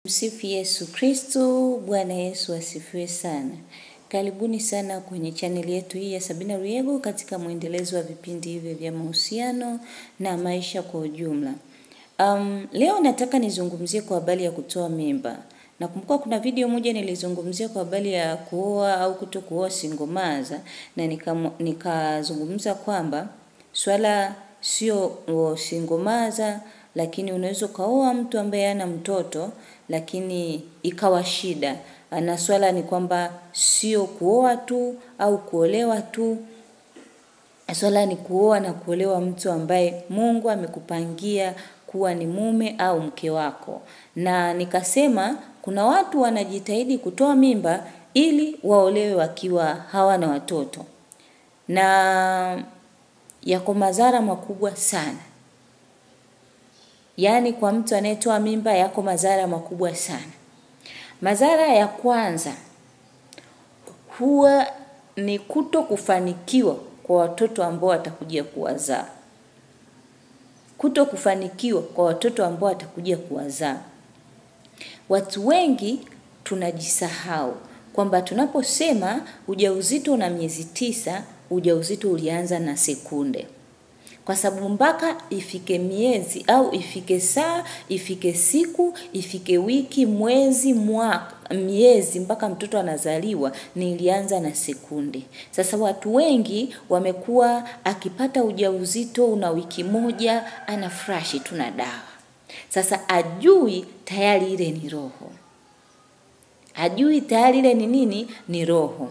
Msifu Yesu Kristo. Bwana Yesu asifiwe sana. Karibuni sana kwenye channel yetu hii ya Sabina Ruyego katika muendelezo wa vipindi hivi vya mahusiano na maisha kwa ujumla. Leo nataka nizungumzie kwa habari ya kutoa mimba. Nakumbuka kuna video moja nilizungumzia kwa habari ya kuoa au kutokuoa single mother, na nikazungumza kwamba swala sio single mother, lakini unaweza kaoa mtu ambaye ana mtoto lakini ikawa shida. Na swala ni kwamba sio kuoa tu au kuolewa tu. Swala ni kuoa na kuolewa mtu ambaye Mungu amekupangia kuwa ni mume au mke wako. Na nikasema kuna watu wanajitahidi kutoa mimba ili waolewe wakiwa hawana watoto. Na yako madhara makubwa sana. Yaani kwa mtu anayetoa mimba yako madhara makubwa sana. Madhara ya kwanza huwa ni kutokufanikiwa kwa watoto ambao watakuja kuwazaa. Kutokufanikiwa kwa watoto ambao watakuja kuwazaa. Watu wengi tunajisahau kwamba tunaposema ujauzito na miezi 9, ujauzito ulianza na sekunde. Kwa sababu mpaka ifike miezi au ifike saa, ifike siku, ifike wiki, mwezi, mwaka, miezi mpaka mtoto anazaliwa nilianza na sekunde. Sasa watu wengi wamekuwa akipata ujauzito una wiki moja anafresh tu na dawa. Sasa ajui tayari ile ni roho. Ajui tayari ile ni nini? Ni roho.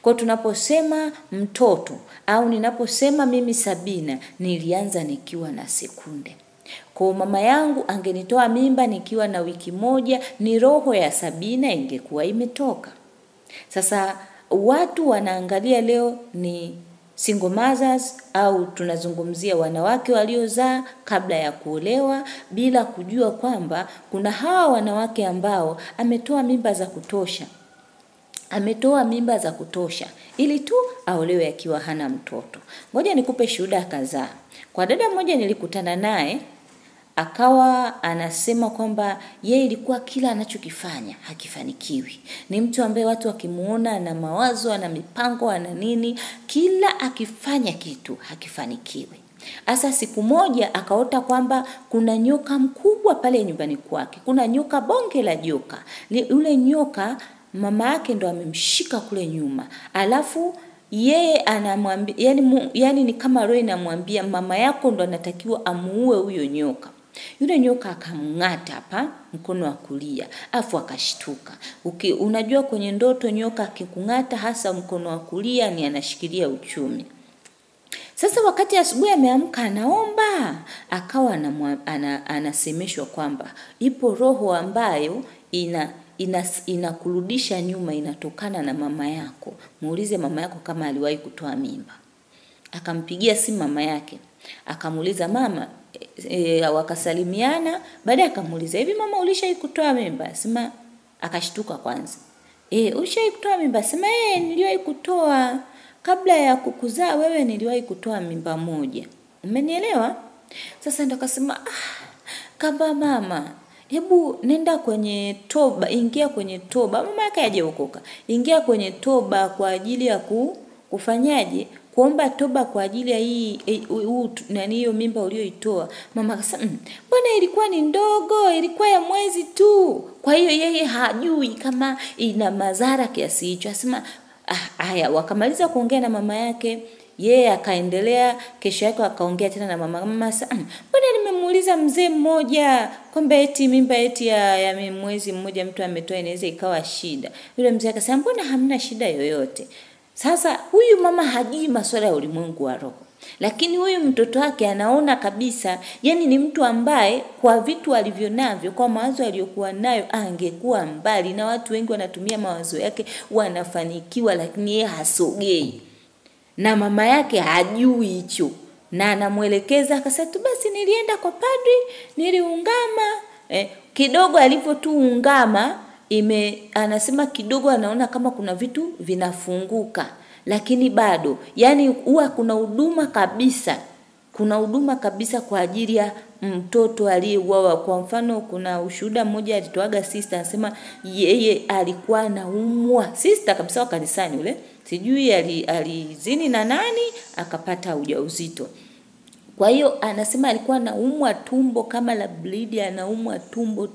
Kwa tunaposema mtoto au ninaposema mimi Sabina nilianza nikiwa na sekunde. Kwa mama yangu angenitoa mimba nikiwa na wiki moja, ni roho ya Sabina ingekuwa imetoka. Sasa watu wanaangalia leo ni single mothers au tunazungumzia wanawake waliozaa kabla ya kuolewa, bila kujua kwamba kuna hawa wanawake ambao ametoa mimba za kutosha. Ametoa mimba za kutosha ili tu aolewe akiwa hana mtoto. Ngoja nikupe shuhuda kadhaa. Kwa dada mmoja nilikutana naye, akawa anasema kwamba yeye ilikuwa kila anachokifanya hakifanikiwi. Ni mtu ambaye watu wakimuona ana mawazo, ana mipango, ana nini, kila akifanya kitu hakifanikiwi. Asa siku moja akaota kwamba kuna nyoka mkubwa pale nyumbani kwake. Kuna nyoka bonge la joka. Yule nyoka mama yake ndo amemshika kule nyuma. Alafu yeye anamwambia yani ni kama roho inamwambia mama yako ndo anatakiwa amuue huyo nyoka. Yule nyoka akamng'ata hapa mkono wa kulia, afu akashtuka. Unajua kwenye ndoto nyoka akikung'ata hasa mkono wa kulia ni anashikilia uchumi. Sasa wakati asubuhi ameamka anaomba, akawa anasemeshwa kwamba ipo roho ambayo inakurudisha nyuma, inatokana na mama yako. Muulize mama yako kama aliwahi kutoa mimba. Akampigia simu mama yake. Akamuuliza mama, wakasalimiana, baadaye akamuuliza, "Hivi mama ulishawahi kutoa mimba?" Sema akashtuka kwanza. "Ulishawahi kutoa mimba?" Sema, "Niliwahi kutoa. Kabla ya kukuzaa wewe niliwahi kutoa mimba moja." Umenielewa? Sasa ndo akasema, "Kaba mama, hebu nenda kwenye toba, ingia kwenye toba." Mama yake hajaokoka. "Ingia kwenye toba kwa ajili ya kufanyaje? Kuomba toba kwa ajili ya hiyo mimba uliyoitoa." Mama akasema, "Mbona ilikuwa ni ndogo, ilikuwa ya mwezi tu." Kwa hiyo yeye hajui kama ina madhara kiasi hicho. Asema haya, wakamaliza kuongea na mama yake. Yeye akaendelea, kesho yake akaongea tena na mama. Mama sasa, "Mbona nimemuuliza mzee mmoja kwamba eti mimba eti ya mwezi mmoja mtu ametoa inaweza ikawa shida." Yule mzee akasema, "Mbona hamna shida yoyote?" Sasa huyu mama hajui masuala ya ulimwengu wa roho. Lakini huyu mtoto wake anaona kabisa, yani ni mtu ambaye kwa vitu alivyonavyo, kwa mawazo aliyokuwa nayo angekuwa mbali, na watu wengi wanatumia mawazo yake wanafanikiwa, lakini yeye hasogei. Na mama yake hajui hicho. Na anamuelekeza, akasema tu basi nilienda kwa padri, niliungama. Kidogo alipo tu ungama, anasema kidogo anaona kama kuna vitu vinafunguka. Lakini bado, yani huwa kuna huduma kabisa Kuna huduma kabisa kwa ajili ya mtoto aliyeuawa. Kwa mfano kuna ushuhuda mmoja alitoaga sister, anasema yeye alikuwa anaumwa, sister kabisa wa kanisani yule, sijui alizini na nani akapata ujauzito. Kwa hiyo anasema alikuwa anaumwa tumbo kama la bleed, anaumwa tumbo.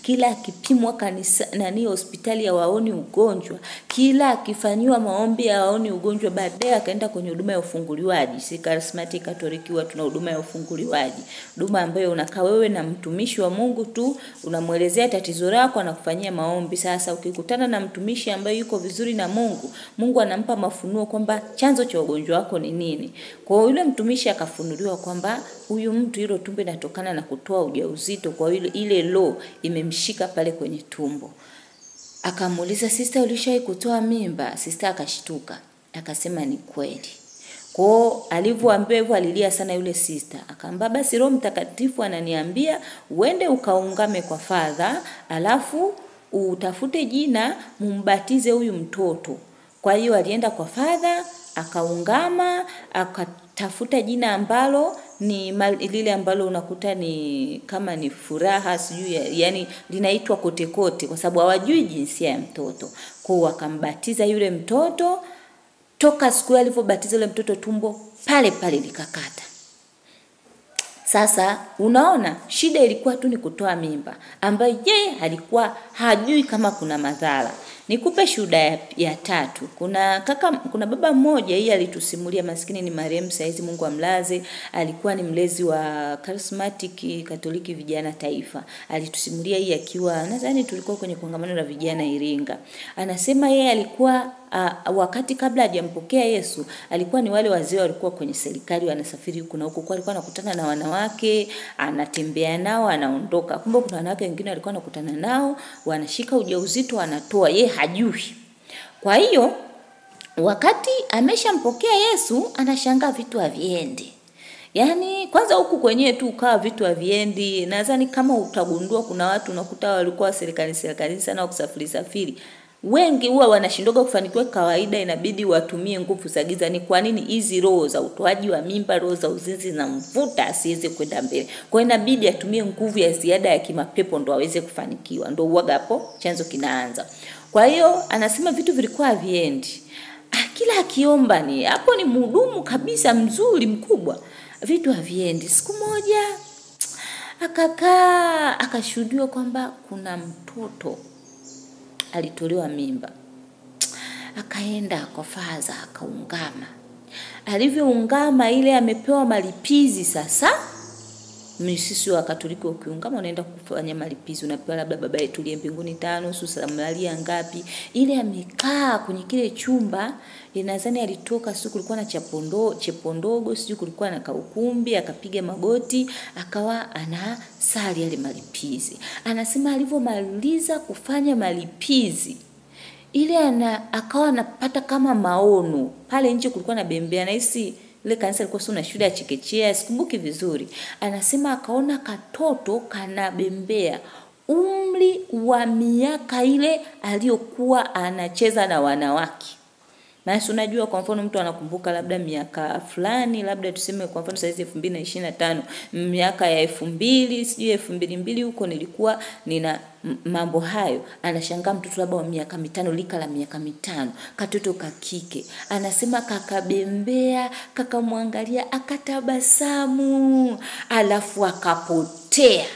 Kila akipimwa kanisa hospitali ya waoni ugonjwa, kila akifanywa maombi ya waoni ugonjwa. Baadaye akaenda kwenye huduma ya ufunguliwaji. Si Charismatic Katoliki huwa tuna huduma ya ufunguliwaji. Huduma ambayo unakaa wewe na mtumishi wa Mungu tu, unamuelezea tatizo lako na kufanyia maombi. Sasa ukikutana na mtumishi ambaye yuko vizuri na Mungu, Mungu anampa mafunuo kwamba chanzo cha ugonjwa wako ni nini. Kwa hiyo yule mtumishi akafunuliwa kwamba huyu mtu hilo tumbo linatokana na kutoa ujauzito, kwa hiyo ile law imemshika pale kwenye tumbo. Akamuuliza, sister, ulishawahi kutoa mimba? Sister akashtuka, akasema ni kweli. Kwa alivyoambiwa hivyo alilia sana yule sister. Akamwambia basi Roho Mtakatifu ananiambia uende ukaungame kwa Father, alafu utafute jina mumbatize huyu mtoto. Kwa hiyo alienda kwa Father, akaungama, akatafuta jina ambalo ni lile ambalo unakuta ni kama ni furaha, sijui yani linaitwa kote kote kwa sababu hawajui jinsia ya mtoto. Kwa hiyo akambatiza yule mtoto. Toka siku alivyobatiza yule mtoto tumbo pale likakata. Sasa unaona shida ilikuwa tu ni kutoa mimba ambayo yeye alikuwa hajui kama kuna madhara. Nikupe shuhuda ya tatu. Kuna baba mmoja, yeye alitusimulia, maskini ni marehemu saizi, Mungu amlaze, alikuwa ni mlezi wa Charismatic Katoliki vijana taifa. Alitusimulia yeye akiwa, nadhani tulikuwa kwenye kongamano la vijana Iringa. Anasema yeye alikuwa wakati kabla hajampokea Yesu, alikuwa ni wale wazee walikuwa kwenye serikali wanasafiri huku na huko, kwa alikuwa anakutana na wanawake, anatembea nao, anaondoka. Kumbe kuna wanawake wengine alikuwa anakutana nao, wanashika ujauzito anatoa, yeye hajui. Kwa hiyo wakati ameshampokea Yesu anashangaa vitu haviendi. Yaani kwanza huku kwenyewe tu ukawa vitu haviendi. Nadhani kama utagundua kuna watu unakuta walikuwa serikali sana kusafiri. Wengi huwa wanashindoka kufanikiwa kawaida, inabidi watumie nguvu za giza. Ni kwa nini hizi roho za utoaji wa mimba, roho za uzinzi na mvuta asiweze kwenda mbele? Kwa hiyo inabidi atumie nguvu ya ziada ya kimapepo ndo aweze kufanikiwa. Ndo uwaga hapo chanzo kinaanza. Kwa hiyo anasema vitu vilikuwa haviendi. Kila akiomba ni hapo ni mhudumu kabisa mzuri mkubwa, vitu haviendi. Siku moja akakaa akashuhudiwa kwamba kuna mtoto alitolewa mimba. Akaenda kwa Father akaungama. Alivyoungama ile amepewa malipizi sasa. Sisi wa Katoliki ukiungama unaenda kufanya malipizi, unapewa labda baba yetu aliye mbinguni 5, Salamu Maria ngapi. Ile amekaa kwenye kile chumba, inadhani alitoka siku kulikuwa na chepondogo, sijui kulikuwa na kaukumbi, akapiga magoti, akawa anasali yale malipizi. Anasema alivyomaliza kufanya malipizi, ile akawa anapata kama maono. Pale nje kulikuwa na bembea, na hisi ile kanisa ilikuwa sio na shule ya chekechea, sikumbuki vizuri. Anasema akaona katoto kana bembea umri wa miaka ile aliyokuwa anacheza na wanawake. Na unajua kwa mfano mtu anakumbuka labda miaka fulani, labda tuseme kwa mfano saizi 2025, miaka ya 2000, sijui 2002 huko nilikuwa nina mambo hayo. Anashangaa mtoto labda wa miaka 5, lika la miaka 5, katoto kakike. Anasema kakabembea, kakamwangalia, akatabasamu, alafu akapotea.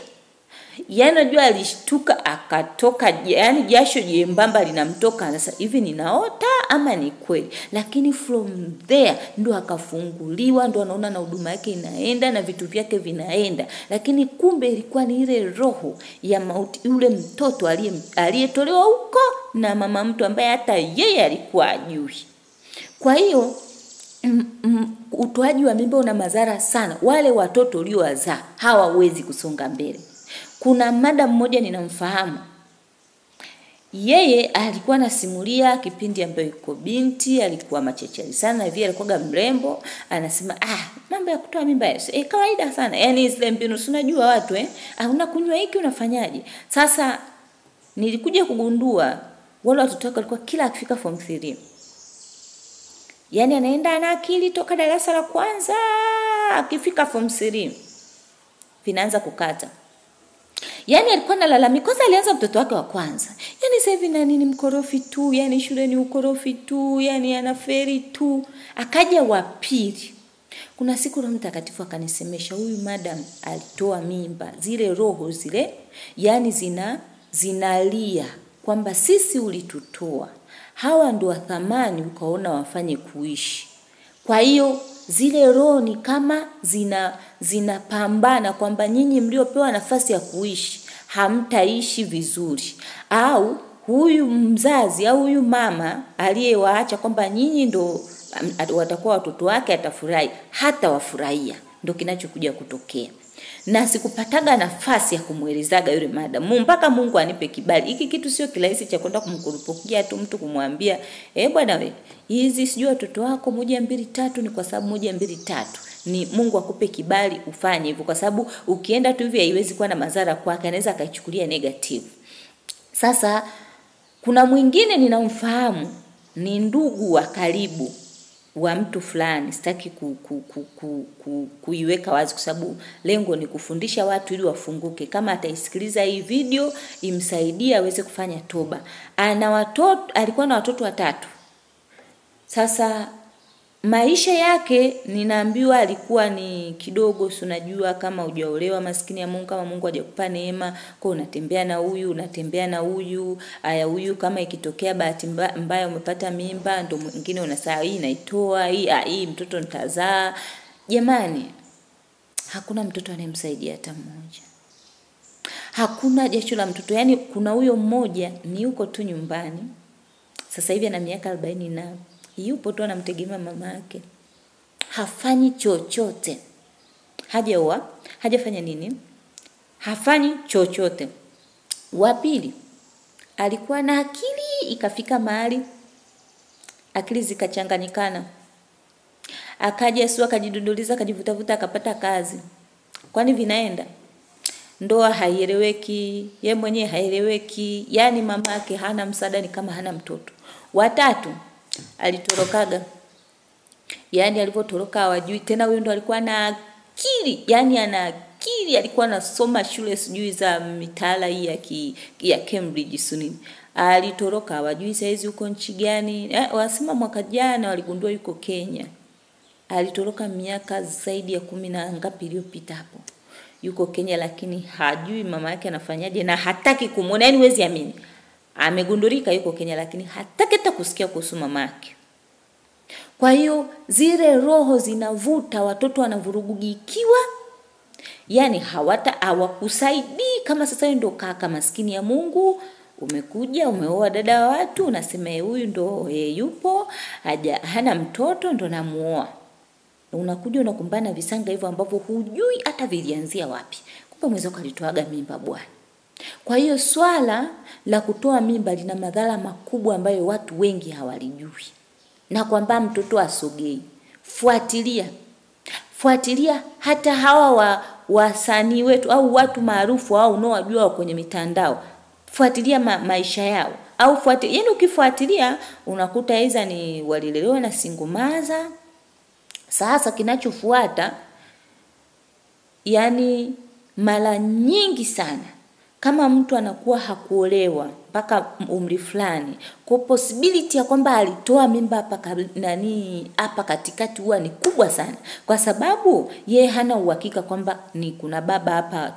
Yaani unajua alishtuka akatoka, yani jasho jembamba linamtoka. Sasa hivi ninaota ama ni kweli? Lakini from there ndo akafunguliwa, ndo anaona na huduma yake inaenda na vitu vyake vinaenda. Lakini kumbe ilikuwa ni ile roho ya mauti, yule mtoto aliyetolewa huko na mama mtu ambaye hata yeye alikuwa ajui. Kwa hiyo utoaji wa mimba una madhara sana. Wale watoto uliowazaa hawawezi kusonga mbele. Kuna madam mmoja ninamfahamu. Yeye alikuwa anasimulia kipindi ambayo yuko binti, alikuwa machechari sana, hivi alikuwa mrembo, anasema mambo ya kutoa mimba kawaida sana. Yaani zile mbinu unajua watu unakunywa hiki unafanyaje? Sasa nilikuja kugundua wale watoto walikuwa kila akifika form 3. Yaani anaenda na akili toka darasa la kwanza akifika form 3 vinaanza kukata. Yani alikuwa analalamika, kwanza alianza mtoto wake wa kwanza. Yani sasa hivi nani ni mkorofi tu, yani shule ni ukorofi tu, yani anaferi tu. Akaja wa pili. Kuna siku Roho Mtakatifu akanisemesha, huyu madam alitoa mimba, zile roho zile, yani zinalia kwamba sisi ulitutoa. Hawa ndio wa thamani ukaona wafanye kuishi. Kwa hiyo zile roho ni kama zinapambana kwamba nyinyi mliopewa nafasi ya kuishi hamtaishi vizuri, au huyu mzazi au huyu mama aliyewaacha kwamba nyinyi ndo watakuwa watoto wake atafurahi, hata wafurahia. Ndio kinachokuja kutokea. Na sikupataga nafasi ya kumuelezaga yule madam mpaka Mungu anipe kibali. Hiki kitu sio kirahisi cha kwenda kumkurupukia tu mtu kumwambia bwana we, hizi sijui watoto wako 1 2 3 ni kwa sababu 1 2 3. Ni Mungu akupe kibali ufanye hivyo, kwa sababu ukienda tu hivi haiwezi kuwa na madhara kwake, anaweza akaichukulia negative. Sasa kuna mwingine ninamfahamu, ni ndugu wa karibu wa mtu fulani, sitaki kuiweka wazi kwa sababu lengo ni kufundisha watu ili wafunguke. Kama ataisikiliza hii video imsaidie aweze kufanya toba. Alikuwa na watoto 3. Sasa maisha yake ninaambiwa alikuwa ni kidogo, unajua kama hujaolewa, maskini ya Mungu, kama Mungu hajakupa neema, kwa unatembea na huyu, unatembea na huyu, aya huyu kama ikitokea bahati mbaya umepata mimba, ndo mwingine unasahau hii naitoa, hii mtoto nitazaa. Jamani, hakuna mtoto anayemsaidia hata mmoja. Hakuna jasho la mtoto. Yani kuna huyo mmoja ni yuko tu nyumbani. Sasa hivi ana miaka 40 na yupo tu anamtegemea mama yake. Hafanyi chochote. Hajaoa, hajafanya nini? Hafanyi chochote. Wa pili, alikuwa na akili, ikafika mahali akili zikachanganyikana. Akaja sio akajidunduliza, akajivutavuta, akapata kazi. Kwani vinaenda? Ndoa haieleweki, yeye mwenyewe haieleweki, yani mama yake hana msaada, ni kama hana mtoto. Wa tatu, alitorokaga. Yani alipotoroka hawajui tena, huyo ndo alikuwa na akili, yani ana akili, alikuwa anasoma shule sijui za mitaala hii ya Cambridge sunini. Alitoroka hawajui saizi uko nchi gani. Wasema mwaka jana waligundua yuko Kenya. Alitoroka miaka zaidi ya 10 na ngapi iliyopita hapo. Yuko Kenya, lakini hajui mama yake anafanyaje na hataki kumuona. Yani huwezi amini. Amegundulika yuko Kenya, lakini hataki hata kusikia kuhusu mama yake. Kwa hiyo zile roho zinavuta, watoto wanavurugikiwa. Yani hawakusaidii. Kama sasa ndio kaka maskini ya Mungu, umekuja umeoa dada wa watu, unasema huyu ndo yupo, hana mtoto ndo namuoa. Unakuja unakumbana visanga hivyo ambavyo hujui hata vilianzia wapi. Kumbe mwenzako alitoaga mimba bwana. Kwa hiyo swala la kutoa mimba lina madhara makubwa ambayo watu wengi hawalijui. Na kwamba mtoto asogei. Fuatilia hata hawa wasanii wetu au watu maarufu au unaowajua kwenye mitandao. Fuatilia maisha yao. Au yani ukifuatilia unakuta hiza ni walilelewa na single mother. Sasa kinachofuata, yani mara nyingi sana kama mtu anakuwa hakuolewa mpaka umri fulani, kwa possibility ya kwamba alitoa mimba hapa katikati huwa ni kubwa sana, kwa sababu yeye hana uhakika kwamba ni kuna baba hapa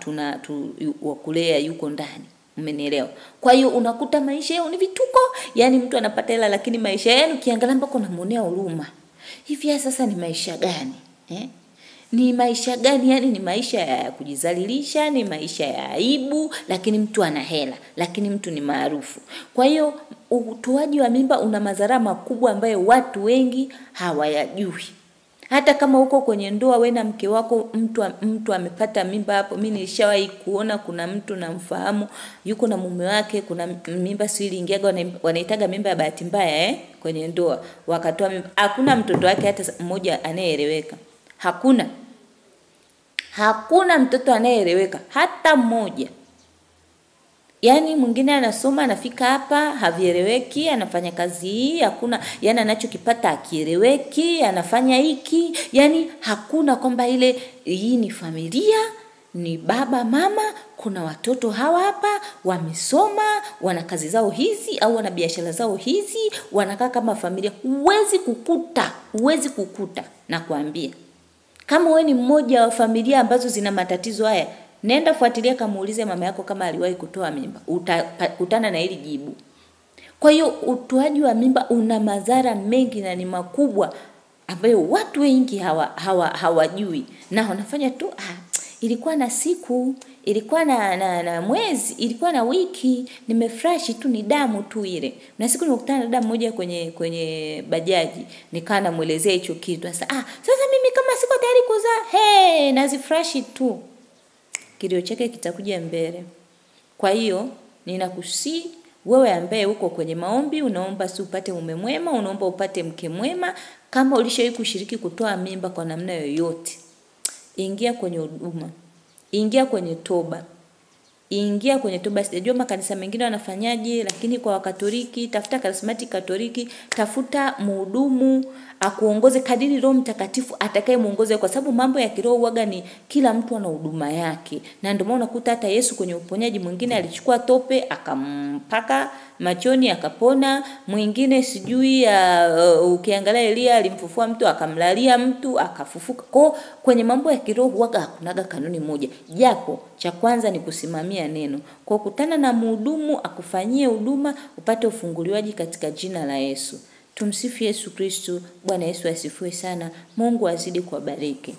wakulea yuko ndani. Umenielewa? Kwa hiyo unakuta maisha yao ni vituko, yani mtu anapata hela lakini maisha yenu ukiangalia mpaka unamuonea huruma. Hivi sasa ni maisha gani? Ni maisha gani? Yani ni maisha ya kujizalilisha, ni maisha ya aibu, lakini mtu ana hela, lakini mtu ni maarufu. Kwa hiyo utoaji wa mimba una madhara makubwa ambayo watu wengi hawayajui. Hata kama uko kwenye ndoa wewe na mke wako, mtu amepata mimba hapo. Mimi nilishawahi kuona kuna mtu namfahamu yuko na mume wake, kuna mimba sio iliingiaga, wanaitaga mimba ya bahati mbaya kwenye ndoa, wakatoa mimba. Hakuna mtoto wake hata mmoja anayeeleweka. Hakuna mtoto anayeeleweka hata mmoja. Yaani mwingine anasoma anafika hapa havieleweki, anafanya kazi hii, hakuna yani anachokipata akieleweki, anafanya hiki, yani hakuna kwamba ile hii ni familia, ni baba mama, kuna watoto hawa hapa wamesoma, wana kazi zao hizi au wana biashara zao hizi, wanakaa kama familia. Huwezi kukuta nakwambia. Kama wewe ni mmoja wa familia ambazo zina matatizo haya, nenda fuatilia kamuulize mama yako kama aliwahi kutoa mimba. Utakutana na hili jibu. Kwa hiyo utoaji wa mimba una madhara mengi na ni makubwa ambayo watu wengi hawajui. Na wanafanya tu ilikuwa na siku, ilikuwa na mwezi, ilikuwa na wiki, nimefresh tu, ni damu tu ile. Na siku nimekutana na dada mmoja kwenye bajaji, nikaa namuelezea hicho kitu. Sasa mimi kama siko tayari kuzaa, nazifresh tu. Kilio chake kitakuja mbele. Kwa hiyo ninakusihi wewe ambaye uko kwenye maombi, unaomba si upate mume mwema, unaomba upate mke mwema, kama ulishawahi kushiriki kutoa mimba kwa namna yoyote, ingia kwenye huduma. Ingia kwenye toba. Sijajua makanisa mengine wanafanyaje, lakini kwa Wakatoliki, tafuta karismatic Katoliki, tafuta mhudumu akuongoze kadiri Roho Mtakatifu atakayemuongoza, kwa sababu mambo ya kiroho huaga ni kila mtu ana huduma yake. Na ndio maana unakuta hata Yesu kwenye uponyaji, mwingine alichukua tope akampaka machoni akapona, mwingine sijui ukiangalia Elia alimfufua mtu akamlalia mtu akafufuka. Kwenye mambo ya kiroho huaga hakunaga kanuni moja. Japo cha kwanza ni kusimamia neno. Kwa kukutana na mhudumu akufanyie huduma, upate ufunguliwaji katika jina la Yesu. Tumsifu Yesu Kristo. Bwana Yesu asifiwe sana. Mungu azidi kuwabariki.